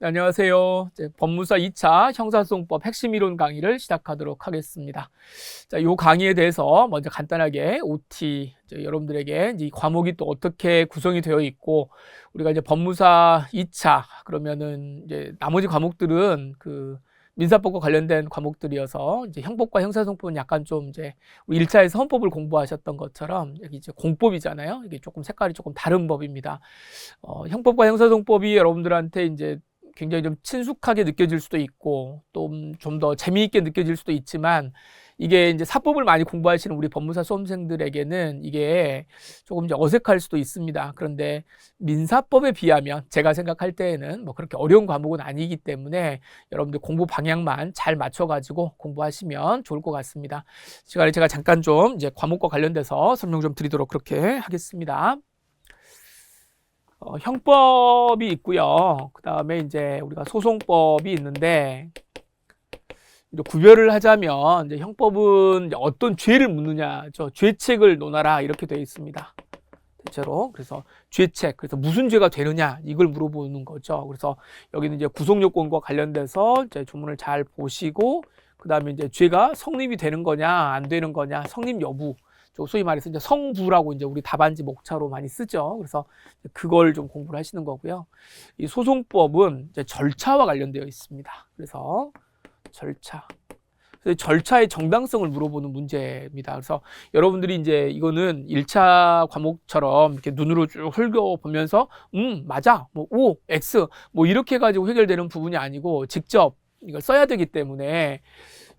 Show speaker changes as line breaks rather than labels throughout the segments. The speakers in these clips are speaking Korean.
네, 안녕하세요. 이제 법무사 2차 형사소송법 핵심 이론 강의를 시작하도록 하겠습니다. 자, 이 강의에 대해서 먼저 간단하게 OT 여러분들에게 이 과목이 또 어떻게 구성이 되어 있고 우리가 이제 법무사 2차 그러면은 이제 나머지 과목들은 그 민사법과 관련된 과목들이어서 이제 형법과 형사소송법은 약간 좀 이제 우리 1차에서 헌법을 공부하셨던 것처럼 여기 이제 공법이잖아요. 이게 조금 색깔이 조금 다른 법입니다. 형법과 형사소송법이 여러분들한테 이제 굉장히 좀 친숙하게 느껴질 수도 있고 또 좀 더 재미있게 느껴질 수도 있지만 이게 이제 사법을 많이 공부하시는 우리 법무사 수험생들에게는 이게 조금 이제 어색할 수도 있습니다. 그런데 민사법에 비하면 제가 생각할 때에는 뭐 그렇게 어려운 과목은 아니기 때문에 여러분들 공부 방향만 잘 맞춰가지고 공부하시면 좋을 것 같습니다. 시간에 제가 잠깐 좀 이제 과목과 관련돼서 설명 좀 드리도록 그렇게 하겠습니다. 형법이 있고요. 그 다음에 이제 우리가 소송법이 있는데 이제 구별을 하자면 이제 형법은 이제 어떤 죄를 묻느냐, 죄책을 논하라 이렇게 되어 있습니다. 대체로 그래서 죄책, 그래서 무슨 죄가 되느냐 이걸 물어보는 거죠. 그래서 여기는 이제 구속요건과 관련돼서 이제 조문을 잘 보시고 그 다음에 이제 죄가 성립이 되는 거냐 안 되는 거냐 성립 여부. 소위 말해서 이제 성부라고 이제 우리 답안지 목차로 많이 쓰죠. 그래서 그걸 좀 공부를 하시는 거고요. 이 소송법은 이제 절차와 관련되어 있습니다. 그래서 절차의 정당성을 물어보는 문제입니다. 그래서 여러분들이 이제 이거는 1차 과목처럼 이렇게 눈으로 쭉 훑어보면서 맞아, 뭐 O, X 뭐 이렇게 해가지고 해결되는 부분이 아니고 직접 이걸 써야 되기 때문에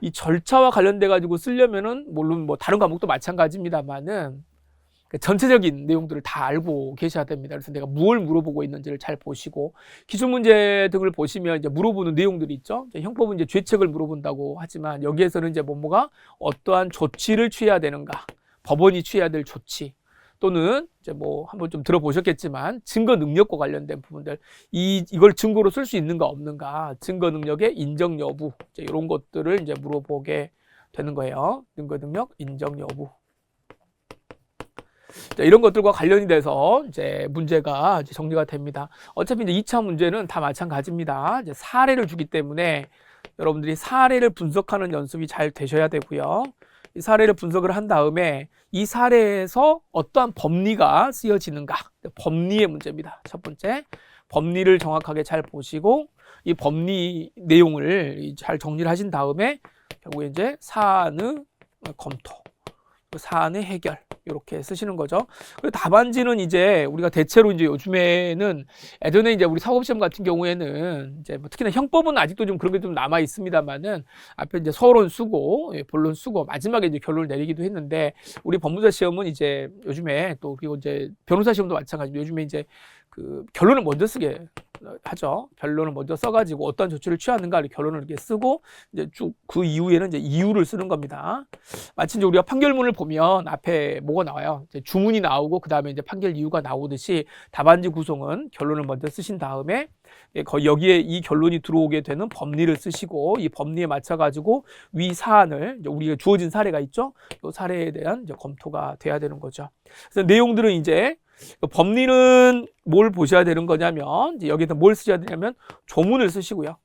이 절차와 관련돼 가지고 쓰려면은 물론 뭐 다른 과목도 마찬가지입니다만은 전체적인 내용들을 다 알고 계셔야 됩니다. 그래서 내가 뭘 물어보고 있는지를 잘 보시고 기출 문제 등을 보시면 이제 물어보는 내용들이 있죠. 형법은 이제 죄책을 물어본다고 하지만 여기에서는 이제 뭐가 어떠한 조치를 취해야 되는가, 법원이 취해야 될 조치 또는 이제 뭐 한번 좀 들어보셨겠지만 증거 능력과 관련된 부분들 이걸 증거로 쓸 수 있는가 없는가, 증거 능력의 인정 여부 이런 것들을 이제 물어보게 되는 거예요. 증거 능력 인정 여부. 자, 이런 것들과 관련이 돼서 이제 문제가 이제 정리가 됩니다. 어차피 이제 2차 문제는 다 마찬가지입니다. 이제 사례를 주기 때문에 여러분들이 사례를 분석하는 연습이 잘 되셔야 되고요. 이 사례를 분석을 한 다음에 이 사례에서 어떠한 법리가 쓰여지는가, 법리의 문제입니다. 첫 번째, 법리를 정확하게 잘 보시고 이 법리 내용을 잘 정리를 하신 다음에 결국에 이제 사안의 검토, 사안의 해결 이렇게 쓰시는 거죠. 그리고 답안지는 이제 우리가 대체로 이제 요즘에는 예전에 이제 우리 사법시험 같은 경우에는 이제 뭐 특히나 형법은 아직도 좀 그런 게 좀 남아 있습니다만은 앞에 이제 서론 쓰고 본론 쓰고 마지막에 이제 결론을 내리기도 했는데 우리 법무사 시험은 이제 요즘에 또 그리고 이제 변호사 시험도 마찬가지로 요즘에 이제 그 결론을 먼저 쓰게 하죠. 결론을 먼저 써가지고 어떤 조치를 취하는가를 결론을 이렇게 쓰고 이제 쭉 그 이후에는 이제 이유를 쓰는 겁니다. 마치 이제 우리가 판결문을 보면 앞에 뭐가 나와요? 이제 주문이 나오고 그 다음에 이제 판결 이유가 나오듯이 답안지 구성은 결론을 먼저 쓰신 다음에 여기에 이 결론이 들어오게 되는 법리를 쓰시고 이 법리에 맞춰가지고 위 사안을 이제 우리가 주어진 사례가 있죠. 이 사례에 대한 이제 검토가 돼야 되는 거죠. 그래서 내용들은 이제 법리는 뭘 보셔야 되는 거냐면 이제 여기서 뭘 쓰셔야 되냐면 조문을 쓰시고요.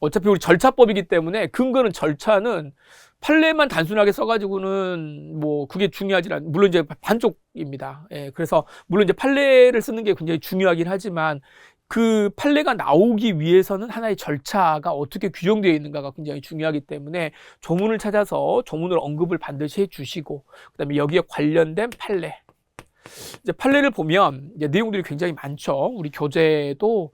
어차피 우리 절차법이기 때문에 근거는 절차는 판례만 단순하게 써가지고는 뭐 그게 중요하지 않, 물론 이제 반쪽입니다. 예, 그래서 물론 이제 판례를 쓰는 게 굉장히 중요하긴 하지만 그 판례가 나오기 위해서는 하나의 절차가 어떻게 규정되어 있는가가 굉장히 중요하기 때문에 조문을 찾아서 조문을 언급을 반드시 해주시고 그다음에 여기에 관련된 판례. 이제 판례를 보면 이제 내용들이 굉장히 많죠. 우리 교재도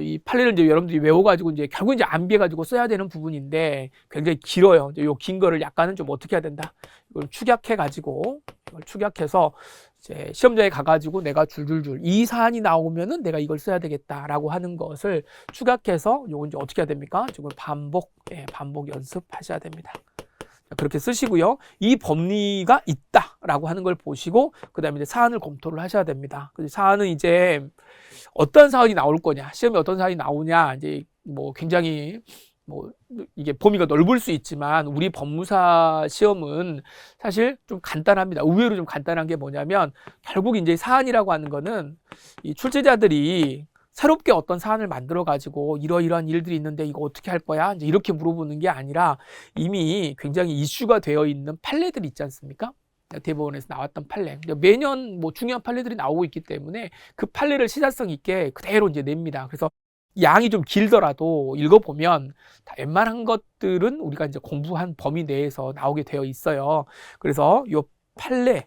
이 판례를 이제 여러분들이 외워가지고 이제 결국 이제 암기해가지고 써야 되는 부분인데 굉장히 길어요. 이제 요 긴 거를 약간은 좀 어떻게 해야 된다. 이걸 축약해가지고 이걸 축약해서 이제 시험장에 가가지고 내가 줄줄줄 이 사안이 나오면은 내가 이걸 써야 되겠다라고 하는 것을 축약해서 요건 이제 어떻게 해야 됩니까? 지금 반복 연습하셔야 됩니다. 그렇게 쓰시고요. 이 법리가 있다라고 하는 걸 보시고 그다음에 이제 사안을 검토를 하셔야 됩니다. 그 사안은 이제 어떤 사안이 나올 거냐, 시험에 어떤 사안이 나오냐, 이제 뭐 굉장히 뭐 이게 범위가 넓을 수 있지만 우리 법무사 시험은 사실 좀 간단합니다. 의외로 좀 간단한 게 뭐냐면 결국 이제 사안이라고 하는 거는 이 출제자들이 새롭게 어떤 사안을 만들어 가지고 이러이러한 일들이 있는데 이거 어떻게 할 거야? 이제 이렇게 물어보는 게 아니라 이미 굉장히 이슈가 되어 있는 판례들이 있지 않습니까? 대법원에서 나왔던 판례. 매년 뭐 중요한 판례들이 나오고 있기 때문에 그 판례를 시사성 있게 그대로 이제 냅니다. 그래서 양이 좀 길더라도 읽어보면 다 웬만한 것들은 우리가 이제 공부한 범위 내에서 나오게 되어 있어요. 그래서 요 판례,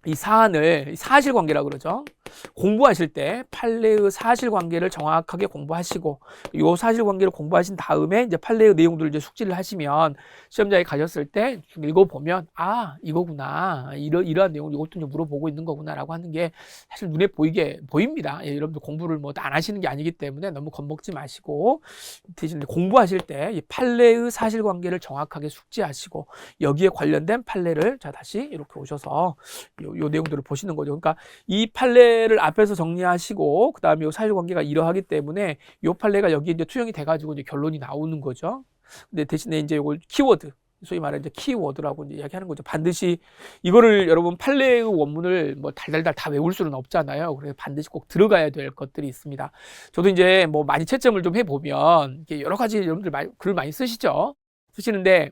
이 사안을 사실관계라고 그러죠. 공부하실 때 판례의 사실관계를 정확하게 공부하시고 이 사실관계를 공부하신 다음에 이제 판례의 내용들을 이제 숙지를 하시면 시험장에 가셨을 때 읽어보면 아 이거구나 이러한 내용을 이것도 이제 물어보고 있는 거구나라고 하는 게 사실 눈에 보입니다. 예, 여러분들 공부를 뭐 안 하시는 게 아니기 때문에 너무 겁먹지 마시고 대신 공부하실 때 이 판례의 사실관계를 정확하게 숙지하시고 여기에 관련된 판례를 자 다시 이렇게 오셔서 요 내용들을 보시는 거죠. 그러니까 이 판례를 앞에서 정리하시고 그 다음에 이 사실관계가 이러하기 때문에 이 판례가 여기에 이제 투영이 돼가지고 이제 결론이 나오는 거죠. 근데 대신에 이제 이걸 키워드, 소위 말하는 이제 키워드라고 이제 이야기하는 거죠. 반드시 이거를 여러분 판례의 원문을 뭐 달달달 다 외울 수는 없잖아요. 그래서 반드시 꼭 들어가야 될 것들이 있습니다. 저도 이제 뭐 많이 채점을 좀 해보면 여러 가지 여러분들 글을 많이 쓰시는데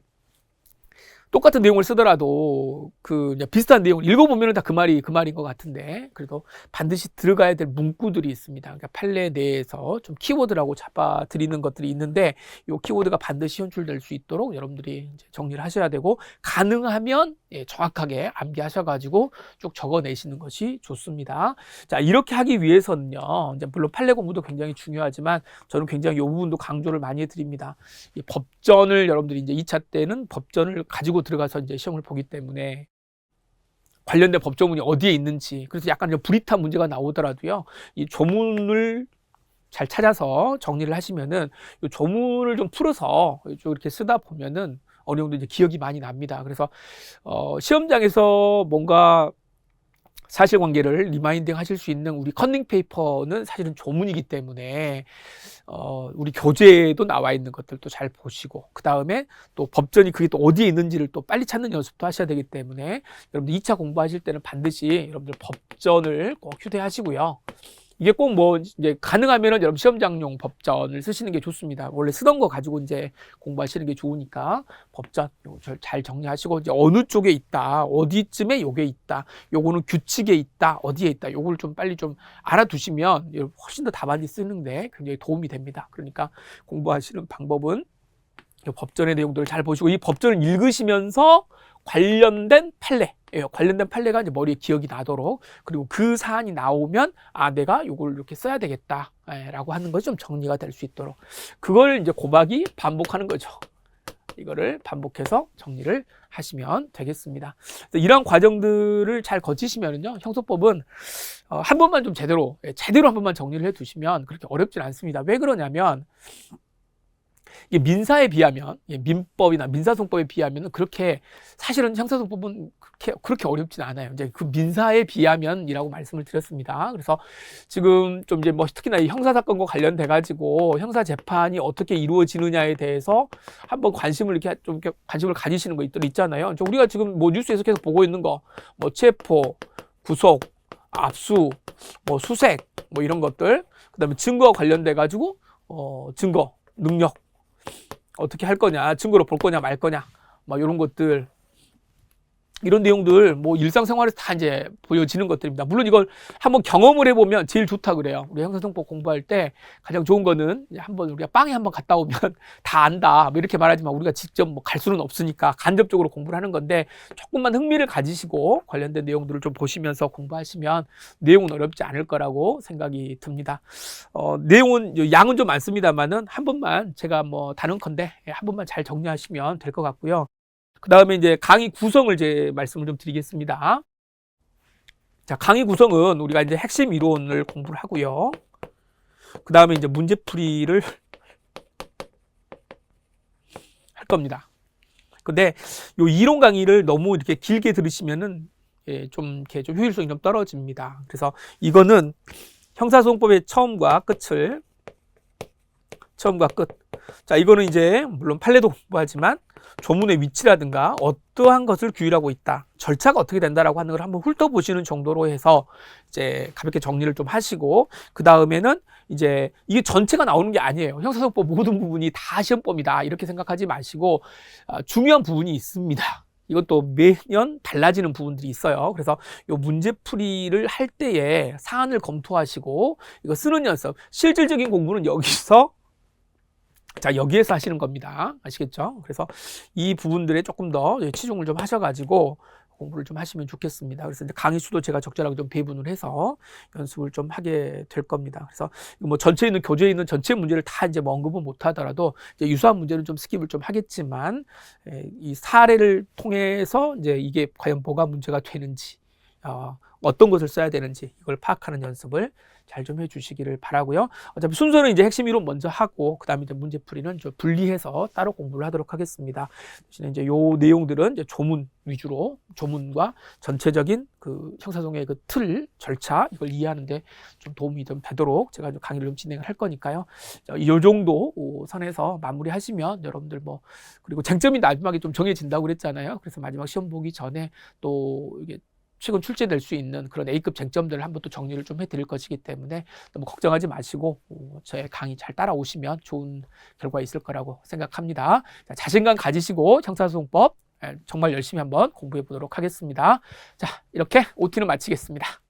똑같은 내용을 쓰더라도 그 비슷한 내용을 읽어보면 다 그 말인 것 같은데 그래도 반드시 들어가야 될 문구들이 있습니다. 그러니까 판례 내에서 좀 키워드라고 잡아드리는 것들이 있는데 이 키워드가 반드시 현출될 수 있도록 여러분들이 이제 정리를 하셔야 되고 가능하면 정확하게 암기하셔가지고 쭉 적어내시는 것이 좋습니다. 자 이렇게 하기 위해서는요. 이제 물론 판례 공부도 굉장히 중요하지만 저는 굉장히 이 부분도 강조를 많이 해드립니다. 이 법전을 여러분들이 이제 2차 때는 법전을 가지고 들어가서 이제 시험을 보기 때문에 관련된 법조문이 어디에 있는지 그래서 약간 불이탄 문제가 나오더라도요 이 조문을 잘 찾아서 정리를 하시면은 이 조문을 좀 풀어서 이렇게 쓰다 보면은 어느 정도 이제 기억이 많이 납니다. 그래서 시험장에서 뭔가 사실관계를 리마인딩 하실 수 있는 우리 컨닝 페이퍼는 사실은 조문이기 때문에 우리 교재에도 나와 있는 것들도 잘 보시고 그 다음에 또 법전이 그게 또 어디에 있는지를 또 빨리 찾는 연습도 하셔야 되기 때문에 여러분들 2차 공부하실 때는 반드시 여러분들 법전을 꼭 휴대하시고요. 이게 꼭 뭐 이제 가능하면은 여러분 시험장용 법전을 쓰시는 게 좋습니다. 원래 쓰던 거 가지고 이제 공부하시는 게 좋으니까 법전 잘 정리하시고 이제 어느 쪽에 있다, 어디쯤에 요게 있다, 요거는 규칙에 있다, 어디에 있다, 요걸 좀 빨리 좀 알아두시면 훨씬 더 답안지 쓰는데 굉장히 도움이 됩니다. 그러니까 공부하시는 방법은 법전의 내용들을 잘 보시고 이 법전을 읽으시면서 관련된 판례가 이제 머리에 기억이 나도록 그리고 그 사안이 나오면 아 내가 이걸 이렇게 써야 되겠다 라고 하는 것이 좀 정리가 될 수 있도록 그걸 이제 고박이 반복하는 거죠. 이거를 반복해서 정리를 하시면 되겠습니다. 이러한 과정들을 잘 거치시면은요 형소법은 한 번만 좀 제대로 한 번만 정리를 해두시면 그렇게 어렵진 않습니다. 왜 그러냐면 이게 민사에 비하면 민법이나 민사송법에 비하면 그렇게 사실은 형사소법은 그렇게 어렵진 않아요. 이제 그 민사에 비하면이라고 말씀을 드렸습니다. 그래서 지금 좀 이제 뭐 특히나 이 형사사건과 관련돼 가지고 형사 재판이 어떻게 이루어지느냐에 대해서 한번 관심을 가지시는 거 있잖아요. 우리가 지금 뭐 뉴스에서 계속 보고 있는 거 뭐 체포, 구속, 압수, 뭐 수색 뭐 이런 것들 그다음에 증거와 관련돼 가지고 증거 능력 어떻게 할 거냐, 증거로 볼 거냐 말 거냐, 막 이런 것들, 이런 내용들 뭐 일상생활에서 다 이제 보여지는 것들입니다. 물론 이걸 한번 경험을 해보면 제일 좋다 그래요. 우리 형사소법 공부할 때 가장 좋은 거는 한번 우리가 빵에 한번 갔다 오면 다 안다. 뭐 이렇게 말하지만 우리가 직접 뭐 갈 수는 없으니까 간접적으로 공부를 하는 건데 조금만 흥미를 가지시고 관련된 내용들을 좀 보시면서 공부하시면 내용은 어렵지 않을 거라고 생각이 듭니다. 내용은 양은 좀 많습니다만은 한 번만 제가 뭐 단언컨대 한 번만 잘 정리하시면 될 것 같고요. 그 다음에 이제 강의 구성을 말씀을 좀 드리겠습니다. 자, 강의 구성은 우리가 이제 핵심 이론을 공부를 하고요. 그 다음에 이제 문제풀이를 할 겁니다. 근데 요 이론 강의를 너무 이렇게 길게 들으시면은 좀 효율성이 좀 떨어집니다. 그래서 이거는 형사소송법의 처음과 끝을 처음과 끝. 자, 이거는 이제 물론 판례도 공부하지만 조문의 위치라든가 어떠한 것을 규율하고 있다, 절차가 어떻게 된다라고 하는 걸 한번 훑어보시는 정도로 해서 이제 가볍게 정리를 좀 하시고, 그 다음에는 이제 이게 전체가 나오는 게 아니에요. 형사소송법 모든 부분이 다 시험법이다 이렇게 생각하지 마시고, 중요한 부분이 있습니다. 이것도 매년 달라지는 부분들이 있어요. 그래서 이 문제풀이를 할 때에 사안을 검토하시고 이거 쓰는 연습, 실질적인 공부는 여기서, 자, 여기에서 하시는 겁니다. 아시겠죠? 그래서 이 부분들에 조금 더 치중을 좀 하셔가지고 공부를 좀 하시면 좋겠습니다. 그래서 이제 강의 수도 제가 적절하게 좀 배분을 해서 연습을 좀 하게 될 겁니다. 그래서 뭐 전체에 있는, 교재에 있는 전체 문제를 다 이제 뭐 언급은 못 하더라도 이제 유사한 문제는 좀 스킵을 좀 하겠지만, 이 사례를 통해서 이제 이게 과연 뭐가 문제가 되는지, 어떤 것을 써야 되는지 이걸 파악하는 연습을 잘 좀 해주시기를 바라고요. 어차피 순서는 이제 핵심 이론 먼저 하고 그 다음에 이제 문제풀이는 좀 분리해서 따로 공부를 하도록 하겠습니다. 대신에 이제 요 내용들은 이제 조문 위주로, 조문과 전체적인 그 형사소송의 그 틀, 절차 이걸 이해하는데 좀 도움이 좀 되도록 제가 좀 강의를 좀 진행을 할 거니까요. 이 정도 선에서 마무리하시면 여러분들 뭐, 그리고 쟁점이 마지막에 좀 정해진다고 그랬잖아요. 그래서 마지막 시험 보기 전에 또 이게 최근 출제될 수 있는 그런 A급 쟁점들을 한번 또 정리를 좀 해드릴 것이기 때문에 너무 걱정하지 마시고 저의 강의 잘 따라오시면 좋은 결과 있을 거라고 생각합니다. 자, 자신감 가지시고 형사소송법 정말 열심히 한번 공부해 보도록 하겠습니다. 자, 이렇게 OT는 마치겠습니다.